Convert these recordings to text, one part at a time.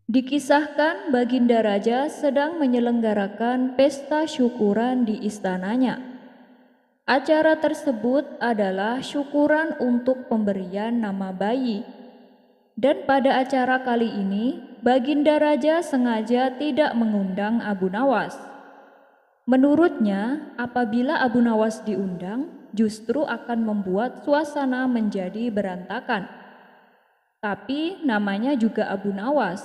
Dikisahkan Baginda Raja sedang menyelenggarakan pesta syukuran di istananya. Acara tersebut adalah syukuran untuk pemberian nama bayi. Dan pada acara kali ini, Baginda Raja sengaja tidak mengundang Abu Nawas. Menurutnya, apabila Abu Nawas diundang, justru akan membuat suasana menjadi berantakan. Tapi namanya juga Abu Nawas.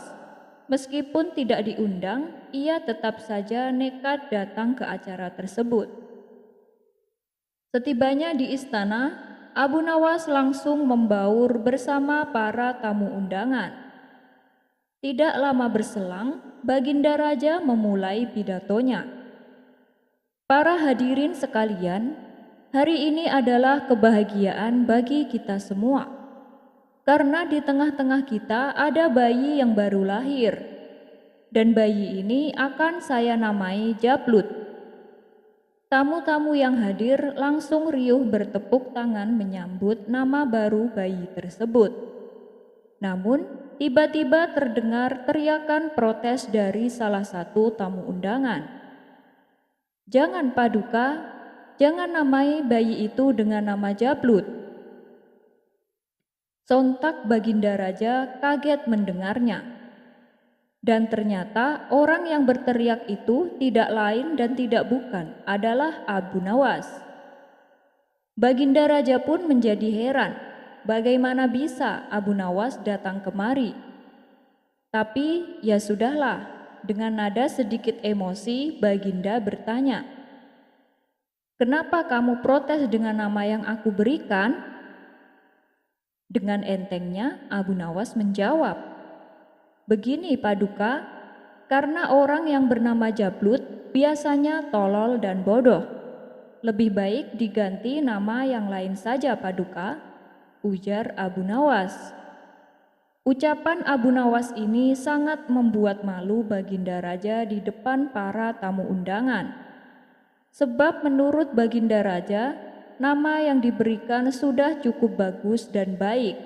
Meskipun tidak diundang, ia tetap saja nekat datang ke acara tersebut. Setibanya di istana, Abu Nawas langsung membaur bersama para tamu undangan. Tidak lama berselang, Baginda Raja memulai pidatonya. Para hadirin sekalian, hari ini adalah kebahagiaan bagi kita semua. Karena di tengah-tengah kita ada bayi yang baru lahir. Dan bayi ini akan saya namai Jablut. Tamu-tamu yang hadir langsung riuh bertepuk tangan menyambut nama baru bayi tersebut. Namun, tiba-tiba terdengar teriakan protes dari salah satu tamu undangan. "Jangan Paduka, jangan namai bayi itu dengan nama Jablut." Sontak Baginda Raja kaget mendengarnya. Dan ternyata orang yang berteriak itu tidak lain dan tidak bukan adalah Abu Nawas. Baginda Raja pun menjadi heran, bagaimana bisa Abu Nawas datang kemari. Tapi ya sudahlah, dengan nada sedikit emosi Baginda bertanya, "Kenapa kamu protes dengan nama yang aku berikan?" Dengan entengnya Abu Nawas menjawab, "Begini Paduka, karena orang yang bernama Jablut biasanya tolol dan bodoh. Lebih baik diganti nama yang lain saja Paduka," ujar Abu Nawas. Ucapan Abu Nawas ini sangat membuat malu Baginda Raja di depan para tamu undangan. Sebab menurut Baginda Raja, nama yang diberikan sudah cukup bagus dan baik.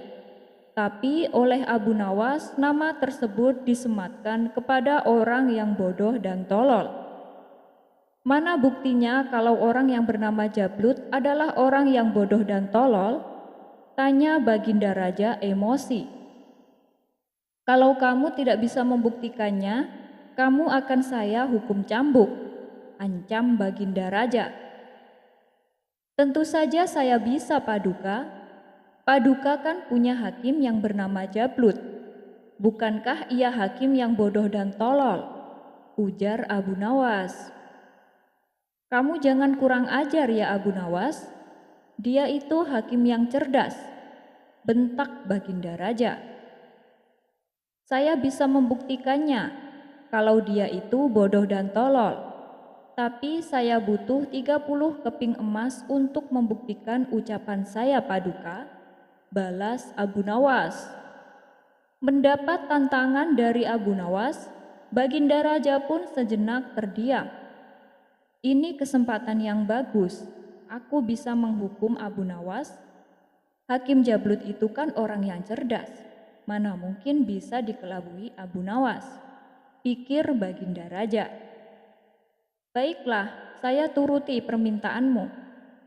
Tapi oleh Abu Nawas, nama tersebut disematkan kepada orang yang bodoh dan tolol. Mana buktinya kalau orang yang bernama Jablut adalah orang yang bodoh dan tolol? Tanya Baginda Raja emosi. "Kalau kamu tidak bisa membuktikannya, kamu akan saya hukum cambuk," ancam Baginda Raja. "Tentu saja saya bisa Paduka. Paduka kan punya hakim yang bernama Jablut. Bukankah ia hakim yang bodoh dan tolol?" ujar Abu Nawas. "Kamu jangan kurang ajar ya Abu Nawas. Dia itu hakim yang cerdas," bentak Baginda Raja. "Saya bisa membuktikannya kalau dia itu bodoh dan tolol. Tapi saya butuh 30 keping emas untuk membuktikan ucapan saya Paduka," balas Abu Nawas. Mendapat tantangan dari Abu Nawas, Baginda Raja pun sejenak terdiam. Ini kesempatan yang bagus, aku bisa menghukum Abu Nawas. Hakim Jablut itu kan orang yang cerdas. Mana mungkin bisa dikelabui Abu Nawas, pikir Baginda Raja. "Baiklah, saya turuti permintaanmu.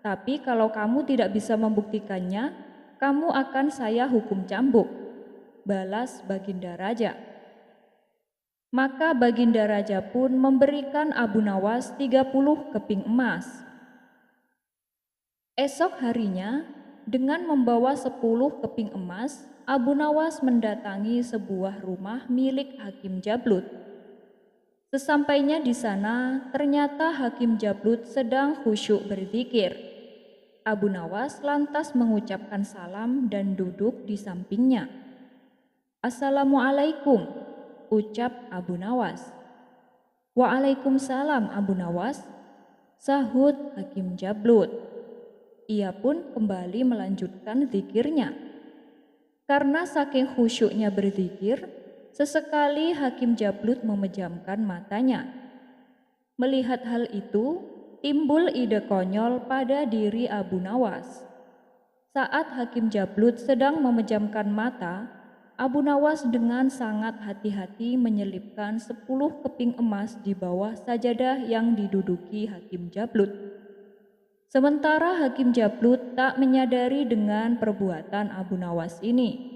Tapi kalau kamu tidak bisa membuktikannya, kamu akan saya hukum cambuk," balas Baginda Raja. Maka Baginda Raja pun memberikan Abu Nawas 30 keping emas. Esok harinya, dengan membawa 10 keping emas, Abu Nawas mendatangi sebuah rumah milik Hakim Jablut. Sesampainya di sana, ternyata Hakim Jablut sedang khusyuk berzikir. Abu Nawas lantas mengucapkan salam dan duduk di sampingnya. "Assalamualaikum," ucap Abu Nawas. "Waalaikumsalam Abu Nawas," sahut Hakim Jablut. Ia pun kembali melanjutkan zikirnya. Karena saking khusyuknya berzikir, sesekali Hakim Jablut memejamkan matanya. Melihat hal itu, timbul ide konyol pada diri Abu Nawas. Saat Hakim Jablut sedang memejamkan mata, Abu Nawas dengan sangat hati-hati menyelipkan 10 keping emas di bawah sajadah yang diduduki Hakim Jablut. Sementara Hakim Jablut tak menyadari dengan perbuatan Abu Nawas ini.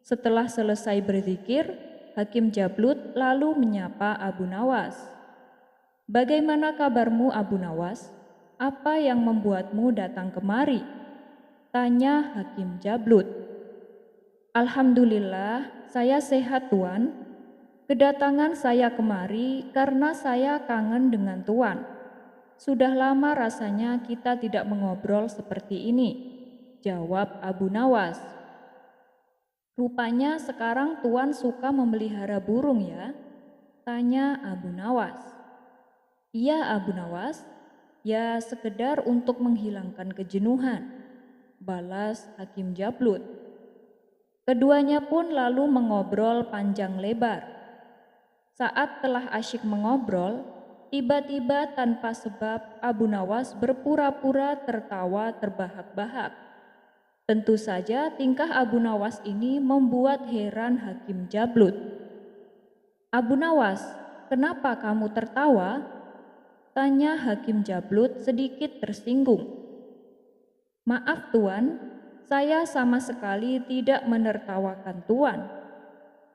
Setelah selesai berzikir, Hakim Jablut lalu menyapa Abu Nawas. "Bagaimana kabarmu, Abu Nawas? Apa yang membuatmu datang kemari?" tanya Hakim Jablut. "Alhamdulillah, saya sehat, Tuan. Kedatangan saya kemari karena saya kangen dengan Tuan. Sudah lama rasanya kita tidak mengobrol seperti ini," jawab Abu Nawas. "Rupanya sekarang Tuan suka memelihara burung ya?" tanya Abu Nawas. "Iya, Abu Nawas, ya sekedar untuk menghilangkan kejenuhan," balas Hakim Jablut. Keduanya pun lalu mengobrol panjang lebar. Saat telah asyik mengobrol, tiba-tiba tanpa sebab Abu Nawas berpura-pura tertawa terbahak-bahak. Tentu saja tingkah Abu Nawas ini membuat heran Hakim Jablut. "Abu Nawas, kenapa kamu tertawa?" tanya Hakim Jablut sedikit tersinggung. "Maaf, Tuan, saya sama sekali tidak menertawakan Tuan,"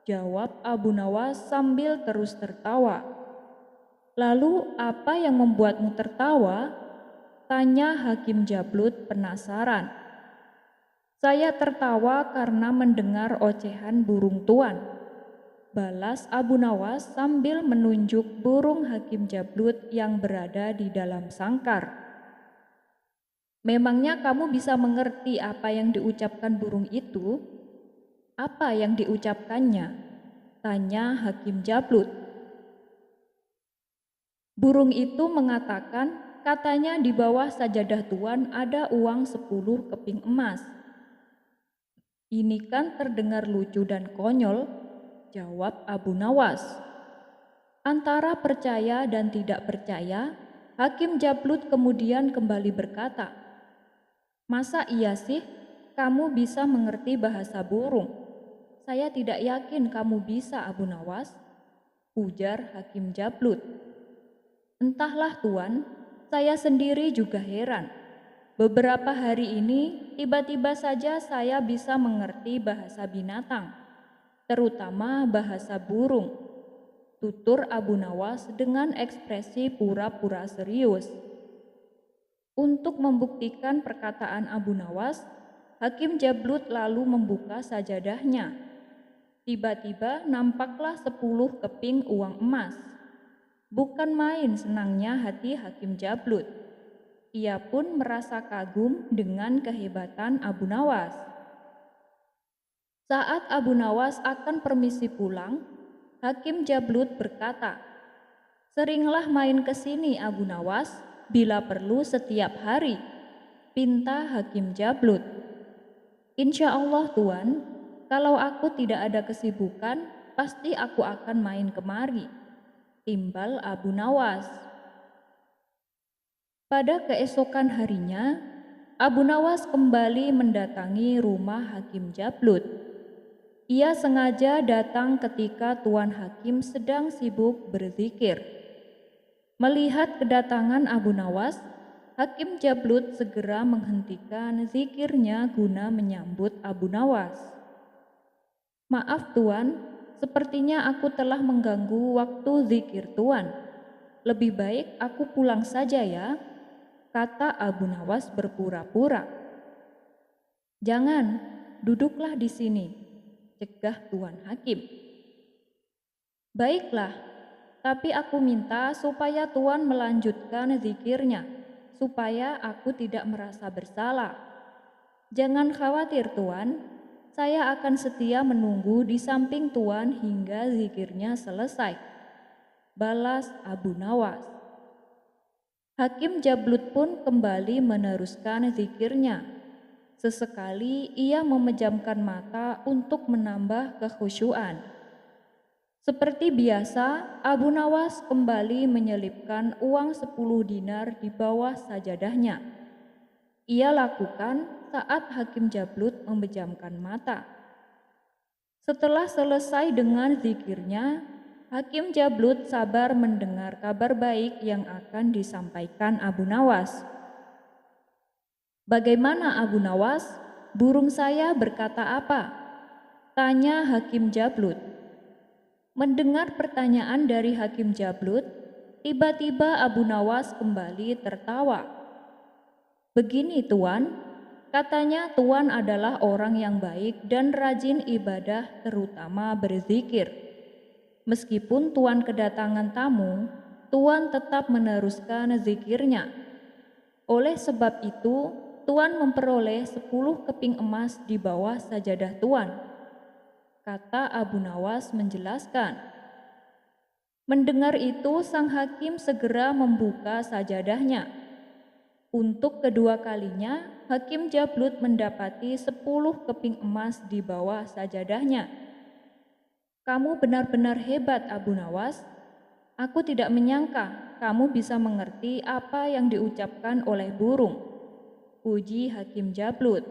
jawab Abu Nawas sambil terus tertawa. "Lalu apa yang membuatmu tertawa?" tanya Hakim Jablut penasaran. "Saya tertawa karena mendengar ocehan burung Tuan," balas Abu Nawas sambil menunjuk burung Hakim Jablut yang berada di dalam sangkar. "Memangnya kamu bisa mengerti apa yang diucapkan burung itu?" "Apa yang diucapkannya?" tanya Hakim Jablut. "Burung itu mengatakan katanya di bawah sajadah Tuan ada uang 10 keping emas." "Ini kan terdengar lucu dan konyol," jawab Abu Nawas. Antara percaya dan tidak percaya, Hakim Jablut kemudian kembali berkata, "Masa iya sih kamu bisa mengerti bahasa burung? Saya tidak yakin kamu bisa, Abu Nawas," ujar Hakim Jablut. "Entahlah, Tuan, saya sendiri juga heran. Beberapa hari ini tiba-tiba saja saya bisa mengerti bahasa binatang, terutama bahasa burung," tutur Abu Nawas dengan ekspresi pura-pura serius. Untuk membuktikan perkataan Abu Nawas, Hakim Jablut lalu membuka sajadahnya. Tiba-tiba nampaklah 10 keping uang emas. Bukan main senangnya hati Hakim Jablut. Ia pun merasa kagum dengan kehebatan Abu Nawas. Saat Abu Nawas akan permisi pulang, Hakim Jablut berkata, "Seringlah main ke sini, Abu Nawas, bila perlu setiap hari," pinta Hakim Jablut. "Insya Allah, Tuan, kalau aku tidak ada kesibukan, pasti aku akan main kemari," timbal Abu Nawas. Pada keesokan harinya, Abu Nawas kembali mendatangi rumah Hakim Jablut. Ia sengaja datang ketika Tuan Hakim sedang sibuk berzikir. Melihat kedatangan Abu Nawas, Hakim Jablut segera menghentikan zikirnya guna menyambut Abu Nawas. "Maaf, Tuan, sepertinya aku telah mengganggu waktu zikir Tuan. Lebih baik aku pulang saja ya," kata Abu Nawas berpura-pura. "Jangan, duduklah di sini," cegah Tuan Hakim. "Baiklah, tapi aku minta supaya Tuan melanjutkan zikirnya, supaya aku tidak merasa bersalah." "Jangan khawatir, Tuan, saya akan setia menunggu di samping Tuan hingga zikirnya selesai," balas Abu Nawas. Hakim Jablut pun kembali meneruskan zikirnya. Sesekali ia memejamkan mata untuk menambah kekhusyuan. Seperti biasa, Abu Nawas kembali menyelipkan uang 10 dinar di bawah sajadahnya. Ia lakukan saat Hakim Jablut memejamkan mata. Setelah selesai dengan zikirnya, Hakim Jablut sabar mendengar kabar baik yang akan disampaikan Abu Nawas. "Bagaimana Abu Nawas? Burung saya berkata apa?" tanya Hakim Jablut. Mendengar pertanyaan dari Hakim Jablut, tiba-tiba Abu Nawas kembali tertawa. "Begini Tuan, katanya Tuan adalah orang yang baik dan rajin ibadah, terutama berzikir. Meskipun Tuan kedatangan tamu, Tuan tetap meneruskan zikirnya. Oleh sebab itu, Tuan memperoleh 10 keping emas di bawah sajadah Tuan," kata Abu Nawas menjelaskan. Mendengar itu, sang hakim segera membuka sajadahnya. Untuk kedua kalinya, Hakim Jablut mendapati 10 keping emas di bawah sajadahnya. "Kamu benar-benar hebat, Abu Nawas. Aku tidak menyangka kamu bisa mengerti apa yang diucapkan oleh burung," puji Hakim Jablut.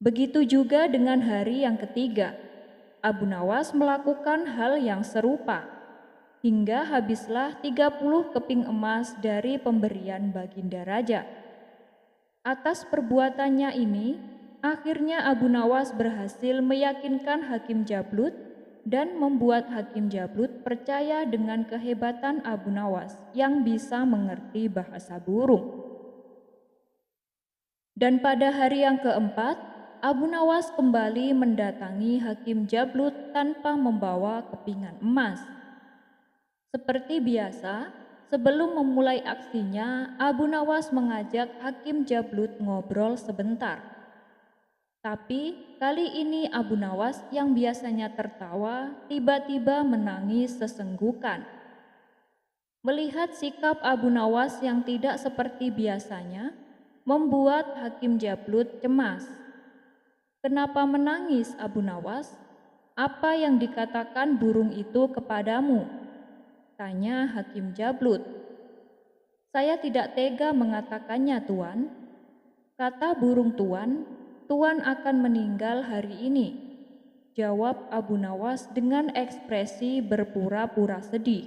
Begitu juga dengan hari yang ketiga. Abu Nawas melakukan hal yang serupa, hingga habislah 30 keping emas dari pemberian Baginda Raja. Atas perbuatannya ini, akhirnya Abu Nawas berhasil meyakinkan Hakim Jablut dan membuat Hakim Jablut percaya dengan kehebatan Abu Nawas yang bisa mengerti bahasa burung. Dan pada hari yang keempat, Abu Nawas kembali mendatangi Hakim Jablut tanpa membawa kepingan emas. Seperti biasa, sebelum memulai aksinya, Abu Nawas mengajak Hakim Jablut ngobrol sebentar. Tapi kali ini Abu Nawas yang biasanya tertawa tiba-tiba menangis sesenggukan. Melihat sikap Abu Nawas yang tidak seperti biasanya, membuat Hakim Jablut cemas. "Kenapa menangis, Abu Nawas? Apa yang dikatakan burung itu kepadamu?" tanya Hakim Jablut. "Saya tidak tega mengatakannya, Tuan. Kata burung Tuan, Tuan akan meninggal hari ini," jawab Abu Nawas dengan ekspresi berpura-pura sedih.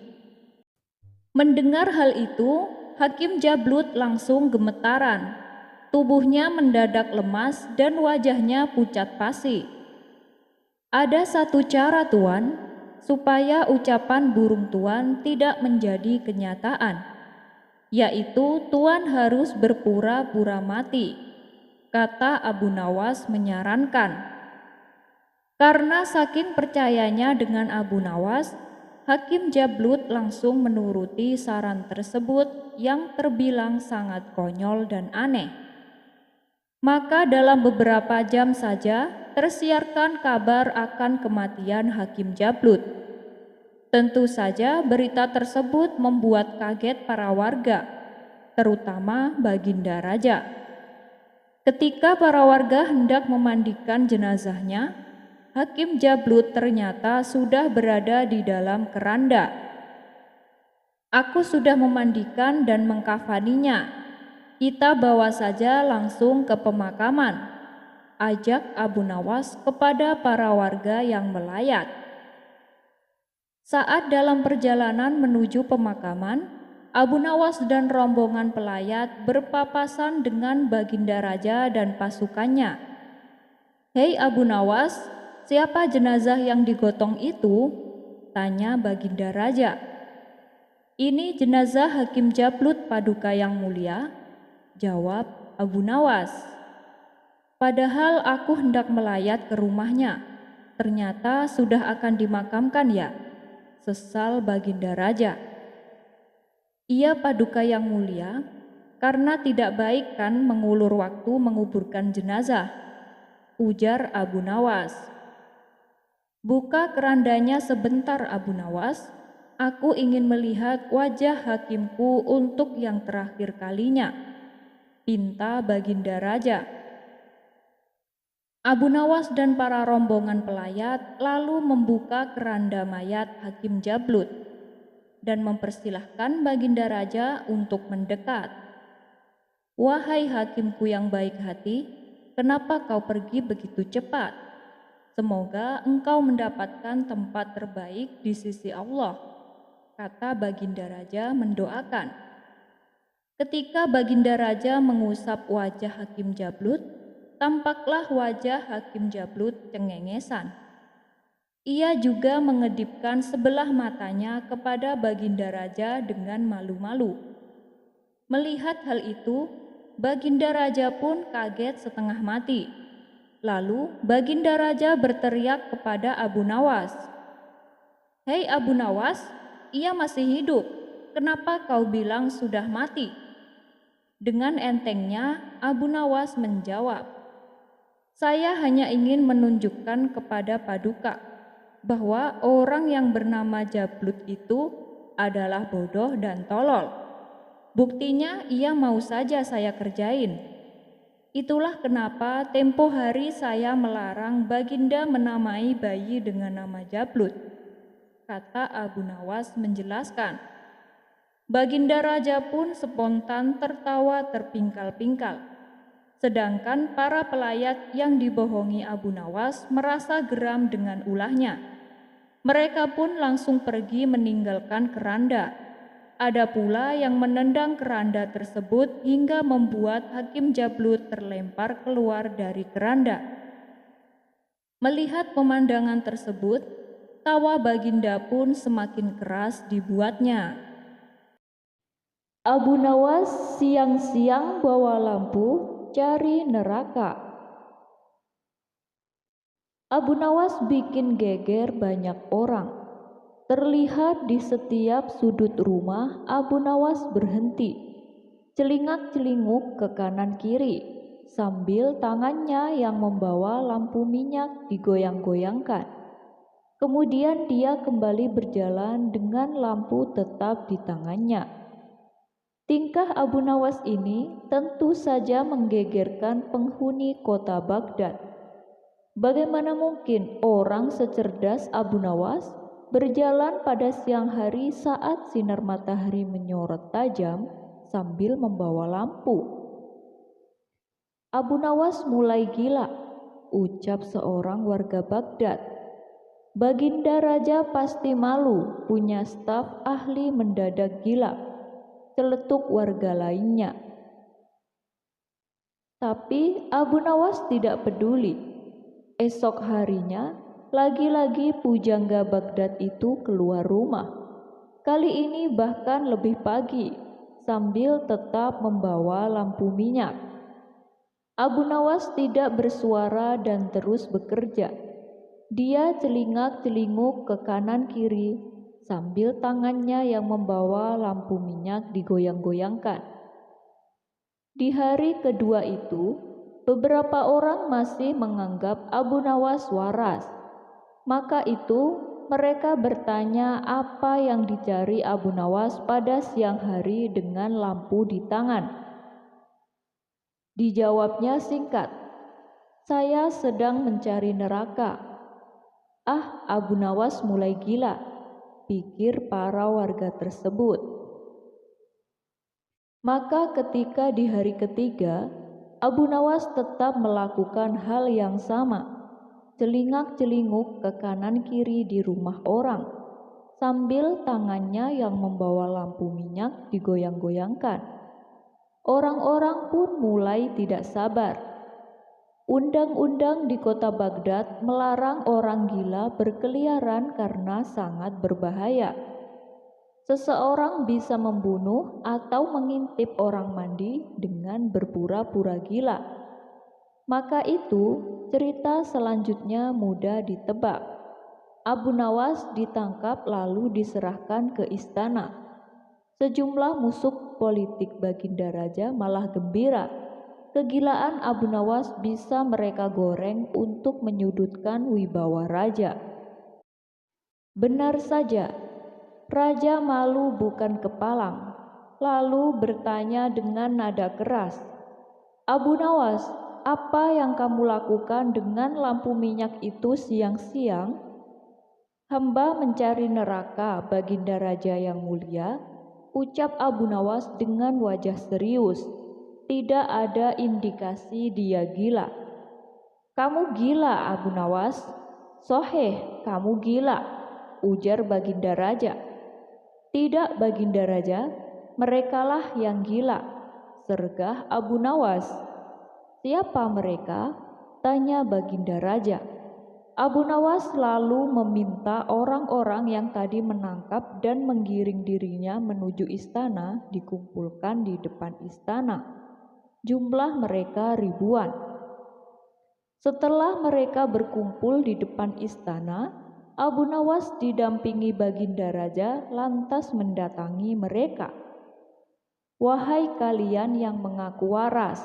Mendengar hal itu, Hakim Jablut langsung gemetaran. Tubuhnya mendadak lemas dan wajahnya pucat pasi. "Ada satu cara, Tuan, supaya ucapan burung Tuan tidak menjadi kenyataan, yaitu Tuan harus berpura-pura mati," kata Abu Nawas menyarankan. Karena saking percayanya dengan Abu Nawas, Hakim Jablut langsung menuruti saran tersebut yang terbilang sangat konyol dan aneh. Maka dalam beberapa jam saja tersiarkan kabar akan kematian Hakim Jablut. Tentu saja berita tersebut membuat kaget para warga, terutama Baginda Raja. Ketika para warga hendak memandikan jenazahnya, Hakim Jablut ternyata sudah berada di dalam keranda. "Aku sudah memandikan dan mengkafaninya. Kita bawa saja langsung ke pemakaman," ajak Abu Nawas kepada para warga yang melayat. Saat dalam perjalanan menuju pemakaman, Abu Nawas dan rombongan pelayat berpapasan dengan Baginda Raja dan pasukannya. "Hei Abu Nawas, siapa jenazah yang digotong itu?" tanya Baginda Raja. "Ini jenazah Hakim Jablut Paduka yang mulia," jawab Abu Nawas. "Padahal aku hendak melayat ke rumahnya, ternyata sudah akan dimakamkan ya," sesal Baginda Raja. "Iya Paduka yang mulia, karena tidak baik kan mengulur waktu menguburkan jenazah," ujar Abu Nawas. "Buka kerandanya sebentar Abu Nawas, aku ingin melihat wajah hakimku untuk yang terakhir kalinya," pinta Baginda Raja. Abu Nawas dan para rombongan pelayat lalu membuka keranda mayat Hakim Jablut dan mempersilahkan Baginda Raja untuk mendekat. "Wahai hakimku yang baik hati, kenapa kau pergi begitu cepat? Semoga engkau mendapatkan tempat terbaik di sisi Allah, kata Baginda Raja mendoakan. Ketika Baginda Raja mengusap wajah Hakim Jablut, tampaklah wajah Hakim Jablut cengengesan. Ia juga mengedipkan sebelah matanya kepada Baginda Raja dengan malu-malu. Melihat hal itu, Baginda Raja pun kaget setengah mati. Lalu Baginda Raja berteriak kepada Abu Nawas, "Hei Abu Nawas, ia masih hidup. Kenapa kau bilang sudah mati?" Dengan entengnya Abu Nawas menjawab, "Saya hanya ingin menunjukkan kepada Paduka bahwa orang yang bernama Jablut itu adalah bodoh dan tolol. Buktinya ia mau saja saya kerjain. Itulah kenapa tempo hari saya melarang Baginda menamai bayi dengan nama Jablut," kata Abu Nawas menjelaskan. Baginda Raja pun spontan tertawa terpingkal-pingkal. Sedangkan para pelayat yang dibohongi Abu Nawas merasa geram dengan ulahnya. Mereka pun langsung pergi meninggalkan keranda. Ada pula yang menendang keranda tersebut hingga membuat Hakim Jablut terlempar keluar dari keranda. Melihat pemandangan tersebut, tawa Baginda pun semakin keras dibuatnya. Abu Nawas siang-siang bawa lampu cari neraka. Abu Nawas bikin geger banyak orang. Terlihat di setiap sudut rumah Abu Nawas berhenti, celingak-celinguk ke kanan kiri, sambil tangannya yang membawa lampu minyak digoyang-goyangkan. Kemudian dia kembali berjalan dengan lampu tetap di tangannya. Tingkah Abu Nawas ini tentu saja menggegerkan penghuni kota Baghdad. Bagaimana mungkin orang secerdas Abu Nawas berjalan pada siang hari saat sinar matahari menyorot tajam sambil membawa lampu? "Abu Nawas mulai gila," ucap seorang warga Baghdad. "Baginda Raja pasti malu punya staf ahli mendadak gila," celetuk warga lainnya. Tapi Abu Nawas tidak peduli. Esok harinya, lagi-lagi pujangga Baghdad itu keluar rumah. Kali ini bahkan lebih pagi, sambil tetap membawa lampu minyak. Abu Nawas tidak bersuara dan terus bekerja. Dia celingak-celinguk ke kanan kiri, sambil tangannya yang membawa lampu minyak digoyang-goyangkan. Di hari kedua itu, beberapa orang masih menganggap Abu Nawas waras. Maka itu mereka bertanya apa yang dicari Abu Nawas pada siang hari dengan lampu di tangan. Dijawabnya singkat, "Saya sedang mencari neraka." "Ah, Abu Nawas mulai gila," pikir para warga tersebut. Maka ketika di hari ketiga, Abu Nawas tetap melakukan hal yang sama, celingak-celinguk ke kanan kiri di rumah orang, sambil tangannya yang membawa lampu minyak digoyang-goyangkan. Orang-orang pun mulai tidak sabar. Undang-undang di kota Baghdad melarang orang gila berkeliaran karena sangat berbahaya. Seseorang bisa membunuh atau mengintip orang mandi dengan berpura-pura gila. Maka itu, cerita selanjutnya mudah ditebak. Abu Nawas ditangkap lalu diserahkan ke istana. Sejumlah musuh politik Baginda Raja malah gembira. Kegilaan Abu Nawas bisa mereka goreng untuk menyudutkan wibawa raja. Benar saja, Raja malu bukan kepalang, lalu bertanya dengan nada keras, "Abu Nawas, apa yang kamu lakukan dengan lampu minyak itu siang-siang?" "Hamba mencari neraka, Baginda Raja yang mulia," ucap Abu Nawas dengan wajah serius. Tidak ada indikasi dia gila. "Kamu gila, Abu Nawas," "Soheh, kamu gila," ujar Baginda Raja. "Tidak, Baginda Raja, merekalah yang gila," sergah Abu Nawas. "Siapa mereka?" tanya Baginda Raja. Abu Nawas lalu meminta orang-orang yang tadi menangkap dan menggiring dirinya menuju istana dikumpulkan di depan istana. Jumlah mereka ribuan. Setelah mereka berkumpul di depan istana, Abu Nawas didampingi Baginda Raja lantas mendatangi mereka. "Wahai kalian yang mengaku waras,"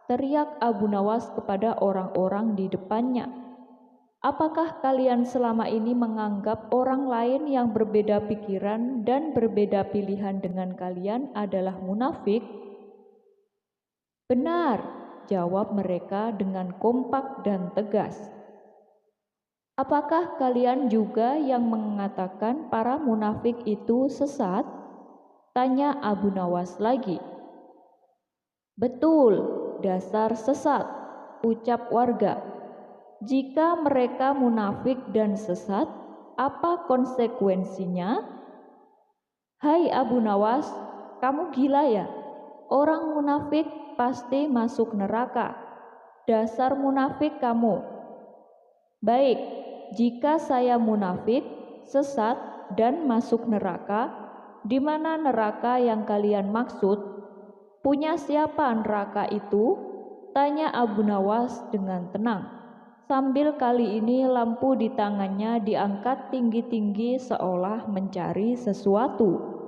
teriak Abu Nawas kepada orang-orang di depannya, "apakah kalian selama ini menganggap orang lain yang berbeda pikiran dan berbeda pilihan dengan kalian adalah munafik?" "Benar," jawab mereka dengan kompak dan tegas. "Apakah kalian juga yang mengatakan para munafik itu sesat?" tanya Abu Nawas lagi. "Betul, dasar sesat," ucap warga. "Jika mereka munafik dan sesat, apa konsekuensinya?" "Hai Abu Nawas, kamu gila ya? Orang munafik pasti masuk neraka. Dasar munafik kamu." "Baik, jika saya munafik, sesat, dan masuk neraka, di mana neraka yang kalian maksud? Punya siapa neraka itu?" tanya Abu Nawas dengan tenang, sambil kali ini lampu di tangannya diangkat tinggi-tinggi seolah mencari sesuatu.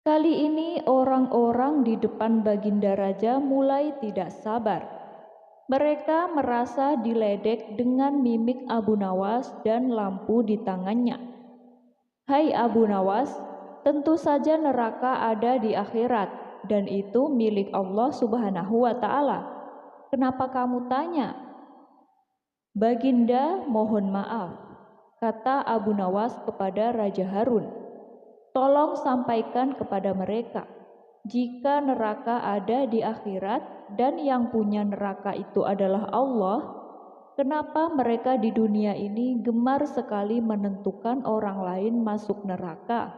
Kali ini orang-orang di depan Baginda Raja mulai tidak sabar. Mereka merasa diledek dengan mimik Abu Nawas dan lampu di tangannya. "Hai Abu Nawas, tentu saja neraka ada di akhirat dan itu milik Allah Subhanahu wa Ta'ala. Kenapa kamu tanya?" "Baginda, mohon maaf," kata Abu Nawas kepada Raja Harun. "Tolong sampaikan kepada mereka, jika neraka ada di akhirat dan yang punya neraka itu adalah Allah, kenapa mereka di dunia ini gemar sekali menentukan orang lain masuk neraka?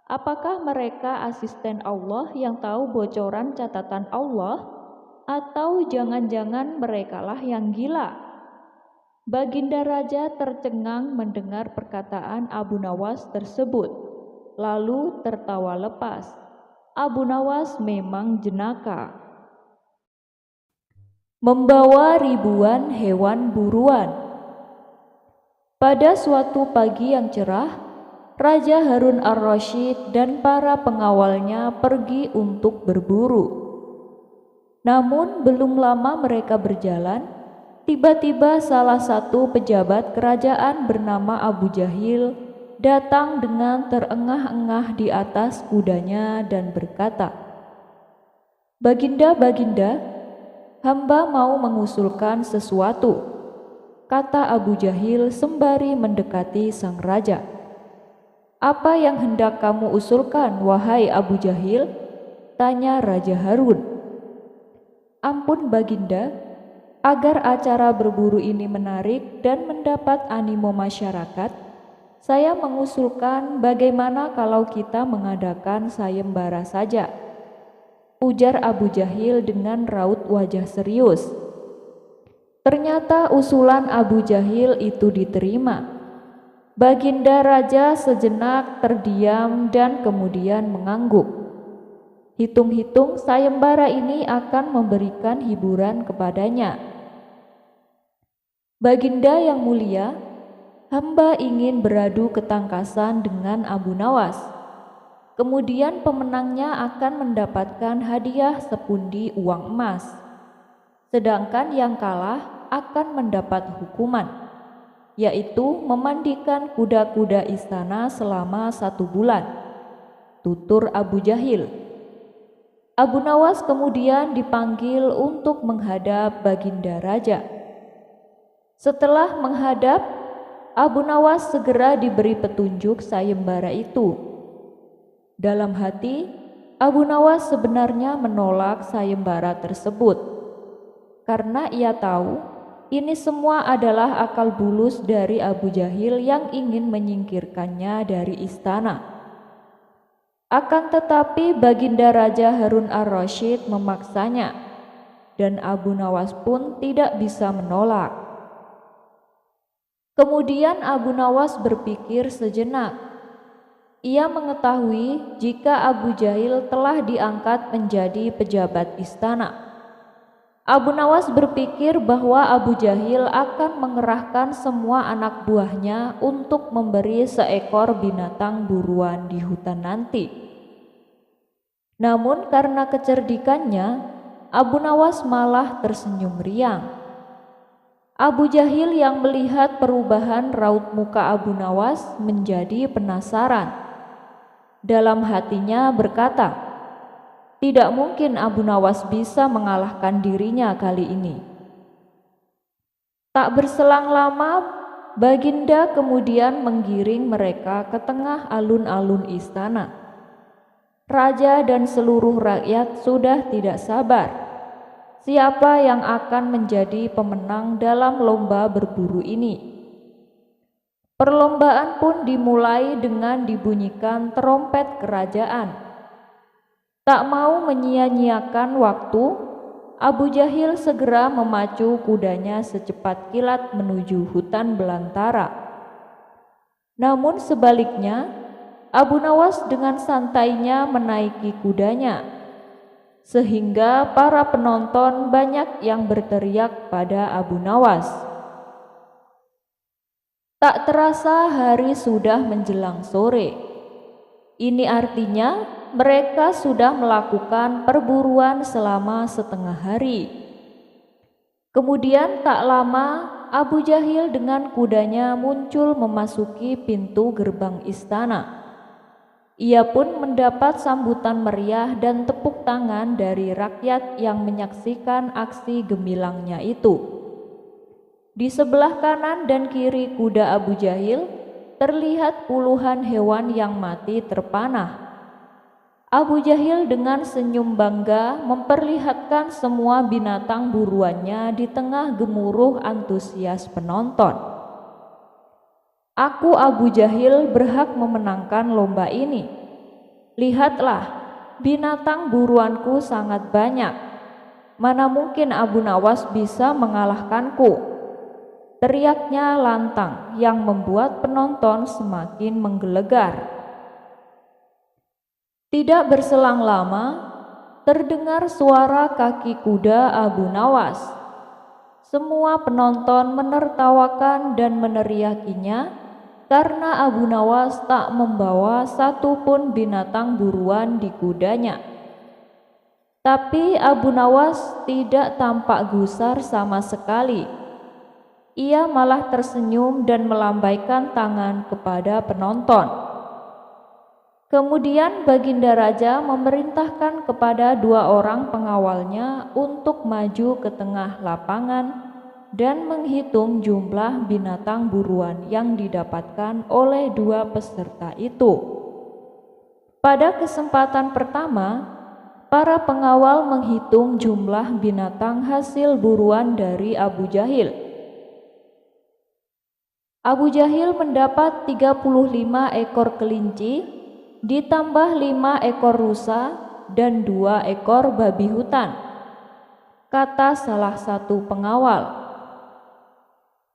Apakah mereka asisten Allah yang tahu bocoran catatan Allah? Atau jangan-jangan merekalah yang gila?" Baginda Raja tercengang mendengar perkataan Abu Nawas tersebut, lalu tertawa lepas. Abu Nawas memang jenaka. Membawa ribuan hewan buruan. Pada suatu pagi yang cerah, Raja Harun ar-Rasyid dan para pengawalnya pergi untuk berburu. Namun belum lama mereka berjalan, tiba-tiba salah satu pejabat kerajaan bernama Abu Jahil datang dengan terengah-engah di atas kudanya dan berkata, "Baginda, Baginda, hamba mau mengusulkan sesuatu," kata Abu Jahil sembari mendekati sang raja. "Apa yang hendak kamu usulkan, wahai Abu Jahil?" tanya Raja Harun. "Ampun Baginda, agar acara berburu ini menarik dan mendapat animo masyarakat, saya mengusulkan bagaimana kalau kita mengadakan sayembara saja," ujar Abu Jahil dengan raut wajah serius. Ternyata usulan Abu Jahil itu diterima. Baginda Raja sejenak terdiam dan kemudian mengangguk. Hitung-hitung sayembara ini akan memberikan hiburan kepadanya. "Baginda yang mulia, hamba ingin beradu ketangkasan dengan Abu Nawas. Kemudian pemenangnya akan mendapatkan hadiah sepundi uang emas. Sedangkan yang kalah akan mendapat hukuman, yaitu memandikan kuda-kuda istana selama 1 bulan," tutur Abu Jahil. Abu Nawas kemudian dipanggil untuk menghadap Baginda Raja. Setelah menghadap, Abu Nawas segera diberi petunjuk sayembara itu. Dalam hati, Abu Nawas sebenarnya menolak sayembara tersebut, karena ia tahu Ini semua adalah akal bulus dari Abu Jahil yang ingin menyingkirkannya dari istana. Akan tetapi Baginda Raja Harun ar-Rasyid memaksanya, dan Abu Nawas pun tidak bisa menolak. Kemudian Abu Nawas berpikir sejenak. Ia mengetahui jika Abu Jahil telah diangkat menjadi pejabat istana. Abu Nawas berpikir bahwa Abu Jahil akan mengerahkan semua anak buahnya untuk memberi seekor binatang buruan di hutan nanti. Namun karena kecerdikannya, Abu Nawas malah tersenyum riang. Abu Jahil yang melihat perubahan raut muka Abu Nawas menjadi penasaran. Dalam hatinya berkata, "Tidak mungkin Abu Nawas bisa mengalahkan dirinya kali ini." Tak berselang lama, Baginda kemudian menggiring mereka ke tengah alun-alun istana. Raja dan seluruh rakyat sudah tidak sabar. Siapa yang akan menjadi pemenang dalam lomba berburu ini? Perlombaan pun dimulai dengan dibunyikan trompet kerajaan. Tak mau menyia-nyiakan waktu, Abu Jahil segera memacu kudanya secepat kilat menuju hutan belantara. Namun sebaliknya, Abu Nawas dengan santainya menaiki kudanya, sehingga para penonton banyak yang berteriak pada Abu Nawas. Tak terasa hari sudah menjelang sore. Ini artinya mereka sudah melakukan perburuan selama setengah hari. Kemudian tak lama Abu Jahil dengan kudanya muncul memasuki pintu gerbang istana. Ia pun mendapat sambutan meriah dan tepuk tangan dari rakyat yang menyaksikan aksi gemilangnya itu. Di sebelah kanan dan kiri kuda Abu Jahil terlihat puluhan hewan yang mati terpanah. Abu Jahil dengan senyum bangga memperlihatkan semua binatang buruannya di tengah gemuruh antusias penonton. "Aku Abu Jahil berhak memenangkan lomba ini. Lihatlah, binatang buruanku sangat banyak. Mana mungkin Abu Nawas bisa mengalahkanku?" Teriaknya lantang yang membuat penonton semakin menggelegar. Tidak berselang lama, terdengar suara kaki kuda Abu Nawas. Semua penonton menertawakan dan meneriakinya karena Abu Nawas tak membawa satu pun binatang buruan di kudanya. Tapi Abu Nawas tidak tampak gusar sama sekali. Ia malah tersenyum dan melambaikan tangan kepada penonton. Kemudian Baginda Raja memerintahkan kepada 2 orang pengawalnya untuk maju ke tengah lapangan dan menghitung jumlah binatang buruan yang didapatkan oleh 2 peserta itu. Pada kesempatan pertama, para pengawal menghitung jumlah binatang hasil buruan dari Abu Jahil. Abu Jahil mendapat 35 ekor kelinci, ditambah 5 ekor rusa dan 2 ekor babi hutan, kata salah satu pengawal.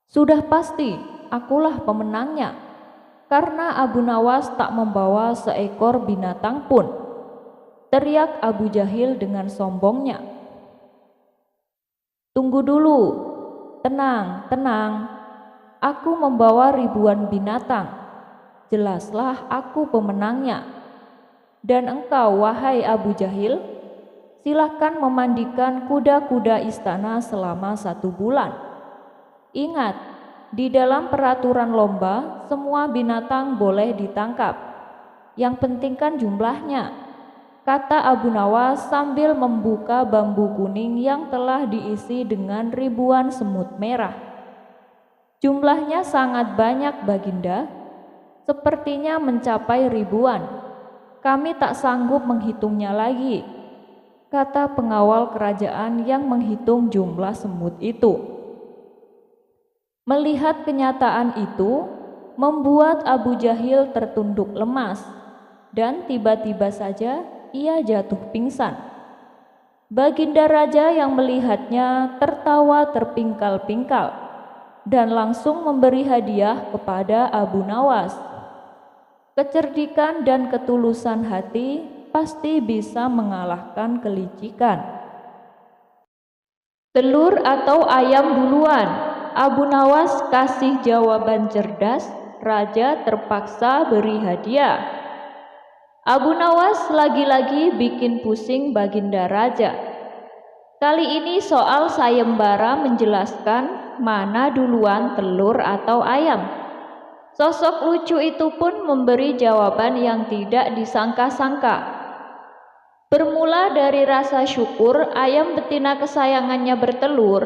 "Sudah pasti akulah pemenangnya, karena Abu Nawas tak membawa seekor binatang pun," teriak Abu Jahil dengan sombongnya. "Tunggu dulu, tenang, tenang. Aku membawa ribuan binatang. Jelaslah aku pemenangnya. Dan engkau, wahai Abu Jahil, silakan memandikan kuda-kuda istana selama 1 bulan. Ingat, di dalam peraturan lomba, semua binatang boleh ditangkap. Yang penting kan jumlahnya," kata Abu Nawas sambil membuka bambu kuning yang telah diisi dengan ribuan semut merah. "Jumlahnya sangat banyak, Baginda. Sepertinya mencapai ribuan. Kami tak sanggup menghitungnya lagi," kata pengawal kerajaan yang menghitung jumlah semut itu. Melihat kenyataan itu, membuat Abu Jahil tertunduk lemas, dan tiba-tiba saja ia jatuh pingsan. Baginda Raja yang melihatnya tertawa terpingkal-pingkal dan langsung memberi hadiah kepada Abu Nawas. Kecerdikan dan ketulusan hati pasti bisa mengalahkan kelicikan. Telur atau ayam duluan? Abu Nawas kasih jawaban cerdas, Raja terpaksa beri hadiah. Abu Nawas lagi-lagi bikin pusing Baginda Raja. Kali ini soal sayembara menjelaskan mana duluan telur atau ayam. Sosok lucu itu pun memberi jawaban yang tidak disangka-sangka. Bermula dari rasa syukur ayam betina kesayangannya bertelur,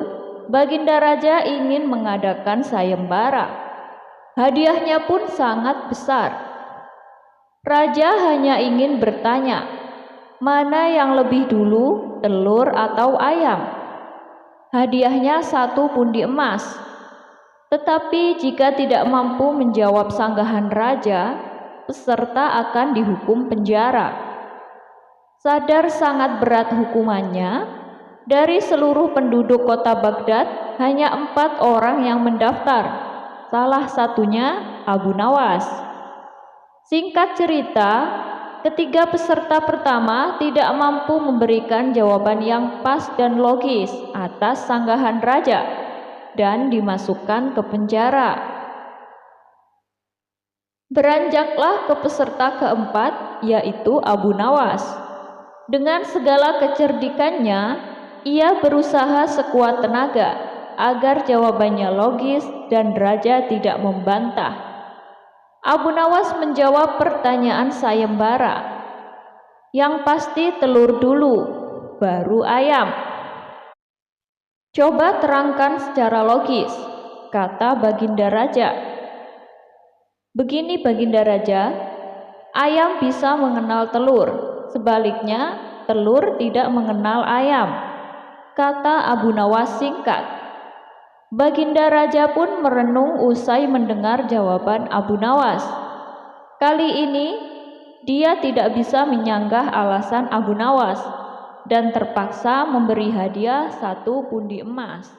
Baginda Raja ingin mengadakan sayembara. Hadiahnya pun sangat besar. Raja hanya ingin bertanya, mana yang lebih dulu, telur atau ayam? Hadiahnya 1 pundi emas. Tetapi jika tidak mampu menjawab sanggahan raja, peserta akan dihukum penjara. Sadar sangat berat hukumannya, dari seluruh penduduk kota Baghdad hanya 4 orang yang mendaftar, salah satunya Abu Nawas. Singkat cerita, ketiga peserta pertama tidak mampu memberikan jawaban yang pas dan logis atas sanggahan raja dan dimasukkan ke penjara. Beranjaklah ke peserta keempat, yaitu Abu Nawas. Dengan segala kecerdikannya, ia berusaha sekuat tenaga agar jawabannya logis dan raja tidak membantah. Abu Nawas menjawab pertanyaan sayembara. Yang pasti telur dulu, baru ayam. Coba terangkan secara logis, kata Baginda Raja. Begini Baginda Raja, ayam bisa mengenal telur, sebaliknya telur tidak mengenal ayam, kata Abu Nawas singkat. Baginda Raja pun merenung usai mendengar jawaban Abu Nawas. Kali ini dia tidak bisa menyanggah alasan Abu Nawas dan terpaksa memberi hadiah 1 pundi emas.